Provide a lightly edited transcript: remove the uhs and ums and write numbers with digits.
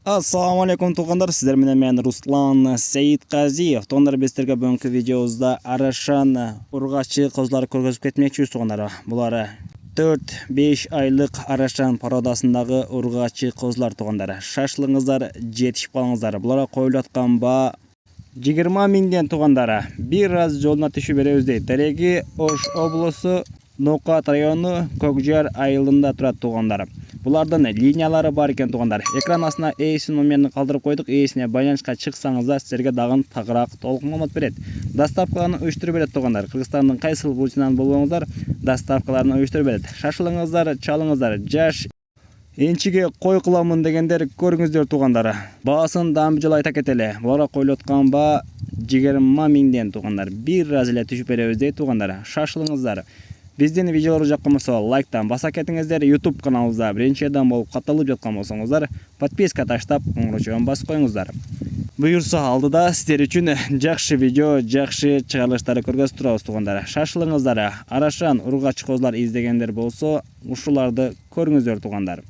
Assalamu alaikum туғандар, сіздер менен мен Руслан Сейітқазиев. Туғандар, безтерге бүгінгі видеозда арашан ургачы козлар көргөзүп кетмекчибиз туғандар. Булар 4-5 айлык арашан пародасындагы ургачы козлар туғандар. Шашлыңыздар, жетишип калыңыздар. Буларга коюлуп аткан ба 20 миңден туғандар. Бир раз жолуна түшүп беребиз дейт. Дареги Ош облусу Нокат району Көкжар айылында турат туғандар. Булардын линиялары бар екен туғандар. Экран астына ээси номерин калтырып койдук. Ээсине байланышка чыксаңыздар силерге дагы тагыраак толук маалымат берет. Доставкаларын уюштуруп берет туғандар. Кыргызстандын кайсыл бурчунан болбоңуздар, доставкаларын уюштуруп берет. Шашылыңыздар, чалыңыздар, жаш энчиге кой кыламын дегендер көрүңүздөр туғандар. Баасын дагы жолу айта кетели. Буларга коюлуп аткан баа 20 миңден туғандар. Бир раз эле түшүп беребиз дейт туғандар. Шашылыңыздар. Биздин видеолор жаккан болсо лайктан баса кетиңиздер. YouTube каналыбызда биринчи адам болуп катталып жаткан болсоңуздар, подписка таштап, коңгурочогон басып коюңуздар. Буюрса алдыда сиздер үчүн жакшы видео, жакшы чыгарылыштарды көргөзүп турабыз тугандар. Шашылыңыздар, арашан ургач козлар издегендер болсо, ушуларды көрүңүздөр тугандар.